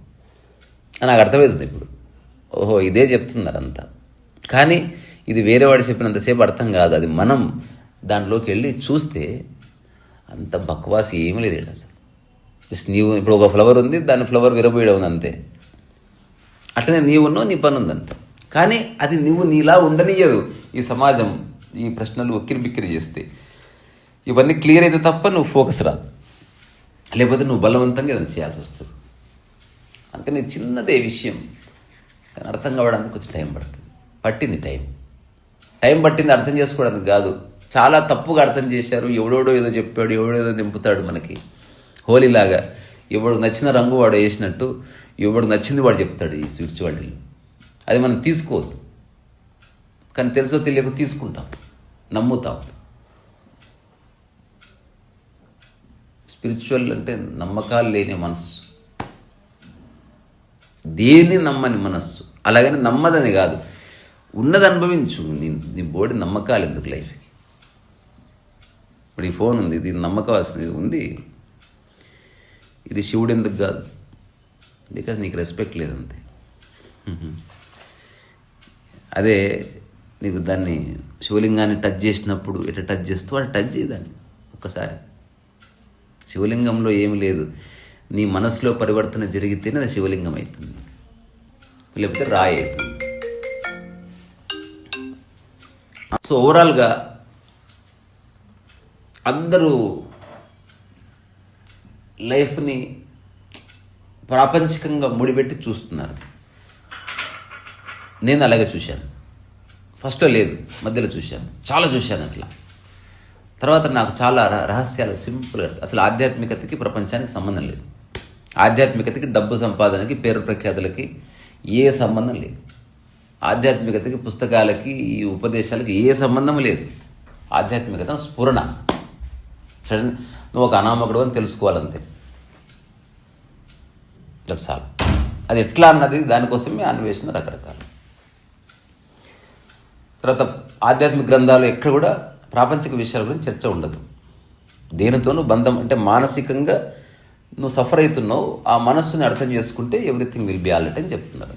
అని నాకు అర్థమవుతుంది ఇప్పుడు. ఓహో ఇదే చెప్తున్నారు అంతా, కానీ ఇది వేరే వాడు చెప్పినంతసేపు అర్థం కాదు. అది మనం దాంట్లోకి వెళ్ళి చూస్తే అంత బక్వాసి ఏమీ లేదు అసలు. జస్ట్ నీవు ఇప్పుడు ఒక ఫ్లవర్ ఉంది, దాని ఫ్లవర్ విరబోయడం ఉంది అంతే. అట్లనే నీవున్నో నీ పని ఉంది అంత, కానీ అది నువ్వు నీలా ఉండనియదు. ఈ సమాజం ఈ ప్రశ్నలు ఉక్కిరి బిక్కిరి చేస్తే ఇవన్నీ క్లియర్ అయితే తప్ప నువ్వు ఫోకస్ రాదు, లేకపోతే నువ్వు బలవంతంగా ఏదైనా చేయాల్సి వస్తుంది. అందుకని చిన్నదే విషయం, కానీ అర్థం కావడానికి కొంచెం టైం పడుతుంది. పట్టింది టైం పట్టింది అర్థం చేసుకోవడానికి కాదు. చాలా తప్పుగా అర్థం చేశారు. ఎవడోడో ఏదో చెప్పాడు, ఎవడేదో దింపుతాడు మనకి. హోలీలాగా ఎవడికి నచ్చిన రంగు వాడు వేసినట్టు ఎవడికి నచ్చింది వాడు చెప్తాడు ఈ స్పిరిచువాలిటీలో. అది మనం తీసుకోవద్దు, కానీ తెలుసో తెలియక తీసుకుంటాం, నమ్ముతాం. స్పిరిచువల్ అంటే నమ్మకాలు లేని మనస్సు, దేన్ని నమ్మని మనస్సు. అలాగని నమ్మదని కాదు, ఉన్నది అనుభవించు. నీ బోడి నమ్మకాలు ఎందుకు లైఫ్కి? ఇప్పుడు ఈ ఫోన్ ఉంది, ఇది నమ్మకం ఉంది. ఇది శివుడు ఎందుకు కాదు? బికాజ్ నీకు రెస్పెక్ట్ లేదంతే. అదే నీకు దాన్ని శివలింగాన్ని టచ్ చేసినప్పుడు ఎట్లా టచ్ చేస్తూ వాడు టచ్ చేయదాన్ని ఒక్కసారి. శివలింగంలో ఏమి లేదు, నీ మనసులో పరివర్తన జరిగితేనే అది శివలింగం అవుతుంది, లేకపోతే రాయి అవుతుంది. సో ఓవరాల్గా అందరూ లైఫ్ని ప్రాపంచికంగా ముడిపెట్టి చూస్తున్నారు. నేను అలాగే చూశాను. ఫస్ట్లో లేదు, మధ్యలో చూశాను, చాలా చూశాను అట్లా. తర్వాత నాకు చాలా రహస్యాలు సింపుల్గా, అసలు ఆధ్యాత్మికతకి ప్రపంచానికి సంబంధం లేదు. ఆధ్యాత్మికతకి డబ్బు సంపాదనకి పేరు ప్రఖ్యాతులకి ఏ సంబంధం లేదు. ఆధ్యాత్మికతకి పుస్తకాలకి ఈ ఉపదేశాలకి ఏ సంబంధం లేదు. ఆధ్యాత్మికత స్ఫురణ. సడన్ నువ్వు ఒక అనామకుడు అని తెలుసుకోవాలంతే, దట్స్ ఆల్. అది ఎట్లా అన్నది దానికోసమే అన్వేషణ రకరకాలు. తర్వాత ఆధ్యాత్మిక గ్రంథాలు ఎక్కడ కూడా ప్రాపంచిక విషయాల గురించి చర్చ ఉండదు. దేనితోనూ బంధం అంటే మానసికంగా నువ్వు సఫర్ అవుతున్నావు, ఆ మనస్సుని అర్థం చేసుకుంటే everything will be all right అని చెప్తున్నారు.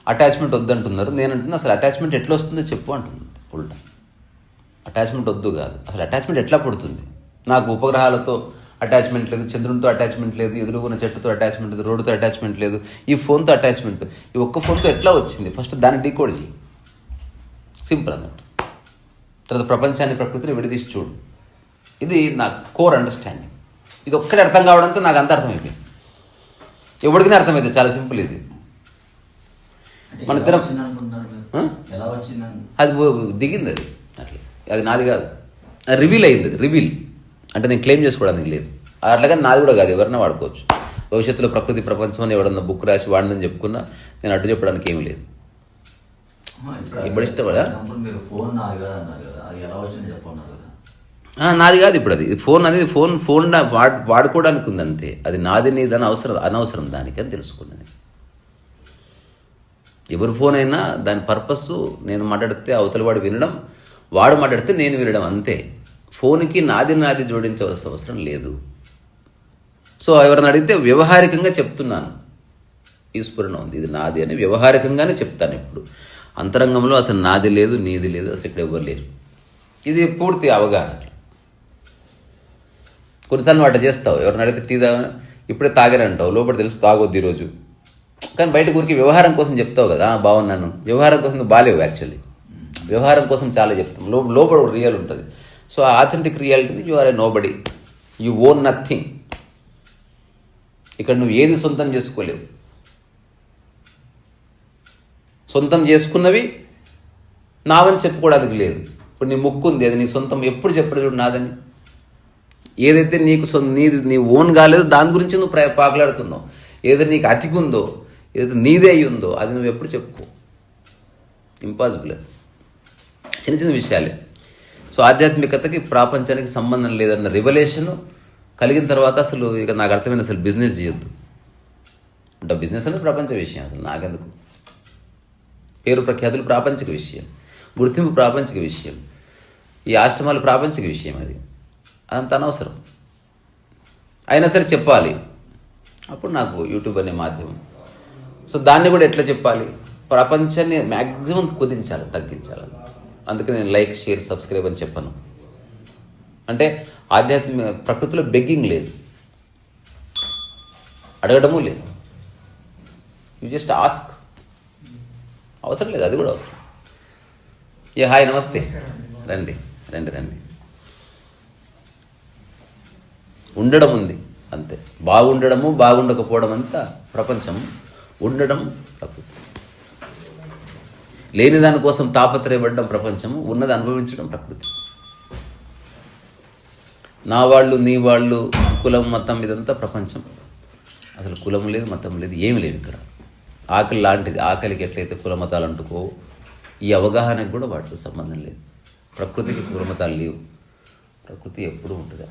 అటాచ్మెంట్ వద్దంటున్నారు. నేను అంటున్నా అసలు అటాచ్మెంట్ ఎట్లా వస్తుందో చెప్పు అంటున్నాను. ఉల్టా అటాచ్మెంట్ వద్దు కాదు, అసలు అటాచ్మెంట్ ఎట్లా పుడుతుంది? నాకు ఉపగ్రహాలతో అటాచ్మెంట్ లేదు, చంద్రునితో అటాచ్మెంట్ లేదు, ఎదురుగున్న చెట్టుతో అటాచ్మెంట్ లేదు, రోడ్డుతో అటాచ్మెంట్ లేదు, ఈ ఫోన్తో అటాచ్మెంట్. ఈ ఒక్క ఫోన్తో ఎట్లా వచ్చింది? ఫస్ట్ దాన్ని డీకోడ్ చేయి. సింపుల్ అన్నట్టు. తర్వాత ప్రపంచాన్ని ప్రకృతిని విడదీసి చూడు. ఇది నా కోర్ అండర్స్టాండింగ్. ఇది ఒక్కటి అర్థం కావడంతో నాకు అంత అర్థమైపోయింది. ఎవరికైనా అర్థమైంది, చాలా సింపుల్ ఇది. మన ఇద్దరం అది దిగింది, అది అట్లా, అది నాది కాదు, రివీల్ అయింది. అది రివీల్ అంటే నేను క్లెయిమ్ చేసుకోవడానికి లేదు. అట్లాగా నాది కూడా కాదు, ఎవరైనా వాడుకోవచ్చు. భవిష్యత్తులో ప్రకృతి ప్రపంచం అని ఎవడన్నా బుక్ రాసి వాడిని చెప్పుకున్నా నేను అడ్డు చెప్పడానికి ఏమీ లేదు. ఇప్పుడు ఇష్టపడా నాది కాదు. ఇప్పుడు అది ఫోన్ అనేది ఫోన్ వాడుకోవడానికి ఉంది అంతే. అది నాది నీదని అనవసరం దానికి అని తెలుసుకున్నది. ఎవరి ఫోన్ అయినా దాని పర్పస్ నేను మాట్లాడితే అవతల వాడు వినడం, వాడు మాట్లాడితే నేను వినడం అంతే. ఫోన్కి నాది జోడించవలసిన అవసరం లేదు. సో ఎవరిని అడిగితే వ్యవహారికంగా చెప్తున్నాను, ఈ స్ఫురణ ఉంది, ఇది నాది అని వ్యవహారికంగానే చెప్తాను. ఇప్పుడు అంతరంగంలో అసలు నాది లేదు, నీది లేదు, అసలు ఇక్కడ ఎవరు లేరు. ఇది పూర్తి అవగాహన. కొన్నిసార్లు వాటి చేస్తావు, ఎవరిని అడిగితే టీ తాగా ఇప్పుడే తాగానంటావు, లోపల తెలుసు తాగొద్దు ఈరోజు, కానీ బయట ఊరికి వ్యవహారం కోసం చెప్తావు కదా, బాగున్నాను. వ్యవహారం కోసం నువ్వు బాలేవు. యాక్చువల్లీ వ్యవహారం కోసం చాలా చెప్తాం, లోపల రియల్ ఉంటుంది. సో ఆ ఆథెంటిక్ రియాలిటీని you are a nobody, you own nothing. ఇక్కడ నువ్వు ఏది సొంతం చేసుకోలేవు. సొంతం చేసుకున్నవి నావని చెప్పుకోవడానికి లేదు. ఇప్పుడు నీ ముక్కు ఉంది, అది నీ సొంతం. ఎప్పుడు చెప్పడు చూడు నాదని. ఏదైతే నీకు నీది నీ ఓన్ కాలేదో దాని గురించి నువ్వు పాకులాడుతున్నావు. ఏదైతే నీకు అతికుందో, ఏదైతే నీదే అయి ఉందో అది నువ్వు ఎప్పుడు చెప్పుకో. ఇంపాసిబుల్. అది చిన్న చిన్న విషయాలే. సో ఆధ్యాత్మికతకి ప్రాపంచానికి సంబంధం లేదన్న రివల్యూషన్ కలిగిన తర్వాత అసలు ఇక నాకు అర్థమైంది, అసలు బిజినెస్ చేయొద్దు. అంటే బిజినెస్ అనేది ప్రపంచ విషయం, అసలు నాకెందుకు. పేరు ప్రఖ్యాతులు ప్రాపంచిక విషయం. గుర్తింపు ప్రాపంచిక విషయం, ఈ ఆశ్రమాలు ప్రాపంచిక విషయం, అది అంత అనవసరం. అయినా సరే చెప్పాలి. అప్పుడు నాకు యూట్యూబ్ అనే మాధ్యమం. సో దాన్ని కూడా ఎట్లా చెప్పాలి, ప్రపంచాన్ని మ్యాక్సిమం కుదించాలి, తగ్గించాలి. అందుకే నేను లైక్, షేర్, సబ్స్క్రైబ్ అని చెప్పను. అంటే ఆధ్యాత్మిక ప్రకృతిలో బెగ్గింగ్ లేదు, అడగడము లేదు. You just ask. అవసరం లేదు, అది కూడా అవసరం. హాయ్, నమస్తే, రండి రండి రండి. ఉండడం ఉంది అంతే. బాగుండడము, బాగుండకపోవడం అంతా ప్రపంచం. ఉండడం ప్రకృతి. లేని దానికోసం తాపత్రయపడడం ప్రపంచము, ఉన్నది అనుభవించడం ప్రకృతి. నా వాళ్ళు, నీ వాళ్ళు, కులం, మతం, ఇదంతా ప్రపంచం. అసలు కులం లేదు, మతం లేదు, ఏమి లేవు ఇక్కడ. ఆకలి లాంటిది. ఆకలికి ఎట్లయితే కులమతాలు అంటుకో, ఈ అవగాహనకు కూడా వాటితో సంబంధం లేదు. ప్రకృతికి కులమతాలు లేవు. ప్రకృతి ఎప్పుడూ ఉంటుంది.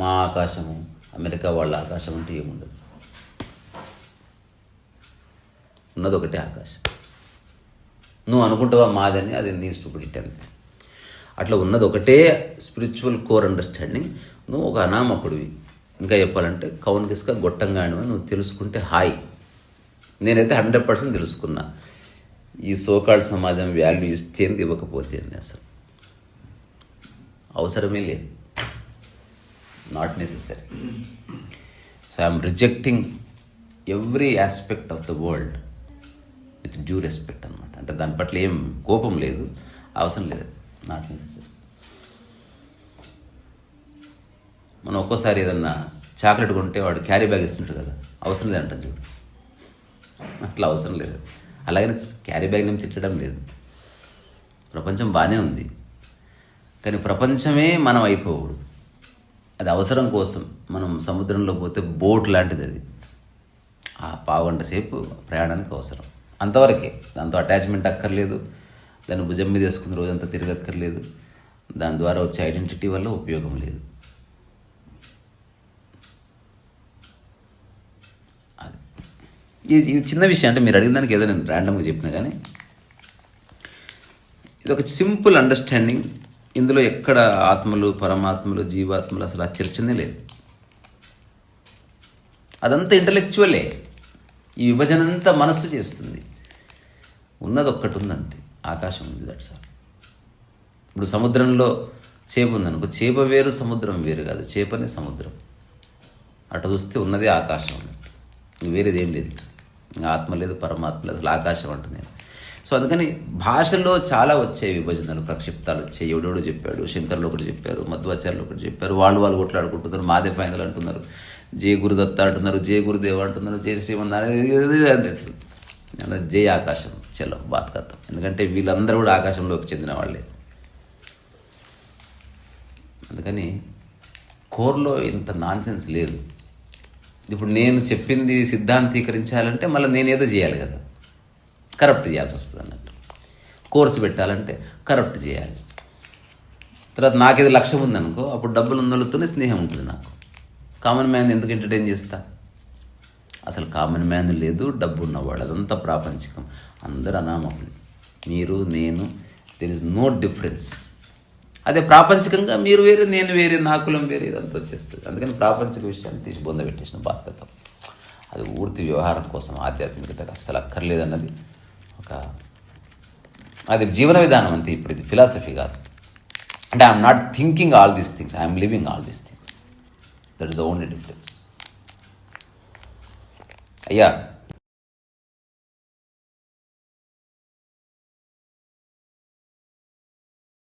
మా ఆకాశము, అమెరికా వాళ్ళ ఆకాశం అంటే ఏముండదు. ఉన్నది ఒకటే ఆకాశం. నువ్వు అనుకుంటావా మాదని, అది నీ స్టూపిడిటీ అంతే. అట్లా ఉన్నది ఒకటే స్పిరిచువల్ కోర్ అండర్స్టాండింగ్. నువ్వు ఒక అనామకుడివి. ఇంకా చెప్పాలంటే కౌన్కిస్గా గొట్టంగానివి నువ్వు తెలుసుకుంటే హాయ్. నేనైతే 100% తెలుసుకున్నా. ఈ సోకాల్డ్ సమాజం వాల్యూ ఇస్తేంది, ఇవ్వకపోతే అసలు అవసరమే లేదు. Not necessary. So I'm rejecting every aspect of the world with due respect అనమాట. అంటే దాని పట్ల ఏం కోపం లేదు, అవసరం లేదు. Not necessary. మనం ఒక్కోసారి ఏదన్నా చాక్లెట్ కొంటే వాడు క్యారీ బ్యాగ్ ఇస్తుంటాడు కదా, అవసరం లేదంటాం చూడు. అట్లా అవసరం లేదు. అలాగనే క్యారీ బ్యాగ్ నేను తిట్టడం లేదు. ప్రపంచం బాగానే ఉంది, కానీ ప్రపంచమే మనం అయిపోకూడదు. అది అవసరం కోసం. మనం సముద్రంలో పోతే బోట్ లాంటిది అది. ఆ పావుగంట సేపు ప్రయాణానికి అవసరం, అంతవరకే. దాంతో అటాచ్మెంట్ అక్కర్లేదు. దాన్ని భుజం మీద వేసుకుని రోజంతా తిరగక్కర్లేదు. దాని ద్వారా వచ్చే ఐడెంటిటీ వల్ల ఉపయోగం లేదు. ఇది చిన్న విషయం. అంటే మీరు అడిగిన దానికి ఏదో నేను ర్యాండమ్గా చెప్పినా కానీ ఇది ఒక సింపుల్ అండర్స్టాండింగ్. ఇందులో ఎక్కడ ఆత్మలు, పరమాత్మలు, జీవాత్మలు అసలు ఆ చర్చనే లేదు. అదంతా ఇంటలెక్చువలే. ఈ విభజన అంతా మనస్సు చేస్తుంది. ఉన్నది ఒక్కటి ఉందంతే, ఆకాశం ఉంది. That's all. ఇప్పుడు సముద్రంలో చేప ఉందనుకో, చేప వేరు, సముద్రం వేరు కాదు. చేపనే సముద్రం. అటు చూస్తే ఉన్నదే ఆకాశం. వేరేది ఏం లేదు. ఇంకా ఆత్మ లేదు, పరమాత్మ లేదు, అసలు ఆకాశం అంట నేను. సో అందుకని భాషలో చాలా వచ్చాయి విభజనలు, ప్రక్షిప్తాలు వచ్చాయి. ఎవడెవడో చెప్పాడు. శంకర్లు ఒకటి చెప్పారు, మధ్వాచార్యులు ఒకటి చెప్పారు. వాళ్ళు కొట్లాడుకుంటున్నారు. మాదే ఫైనల్ అంటున్నారు, జయ గురుదత్త అంటున్నారు, జయ గురుదేవ అంటున్నారు, జయ శ్రీమన్నారాయణ. అసలు జయ ఆకాశం, చలో బాత్ కథం. ఎందుకంటే వీళ్ళందరూ కూడా ఆకాశంలోకి చెందిన వాళ్ళే. అందుకని కోర్లో ఇంత నాన్సెన్స్ లేదు. ఇప్పుడు నేను చెప్పింది సిద్ధాంతీకరించాలంటే మళ్ళీ నేనేదో చేయాలి కదా, కరప్ట్ చేయాల్సి వస్తుంది అన్నట్టు. కోర్సు పెట్టాలంటే కరప్ట్ చేయాలి. తర్వాత నాకేదో లక్ష్యం ఉందనుకో, అప్పుడు డబ్బులు ఉన్నోళ్ళతోనే స్నేహం ఉంటుంది నాకు. కామన్ మ్యాన్ ఎందుకు ఎంటర్టైన్ చేస్తా? అసలు కామన్ మ్యాన్ లేదు, డబ్బు ఉన్నవాడు, అదంతా ప్రాపంచికం. అందరు అనామకులు. మీరు, నేను, దెర్ ఇస్ నో డిఫరెన్స్. అదే ప్రాపంచికంగా మీరు వేరే, నేను వేరే, నా కులం వేరే, ఇదంతా వచ్చేస్తుంది. అందుకని ప్రాపంచిక విషయాన్ని తీసి బొంద పెట్టేసిన బాధ్యత. అది పూర్తి వ్యవహారం కోసం, ఆధ్యాత్మికతకు అస్సలు అక్కర్లేదన్నది అది జీవన విధానం అంతే. ఇప్పుడు ఇది ఫిలాసఫీ కాదు. అంటే I'm not thinking all these things, I'm living all these things. That is the only difference. అయ్యా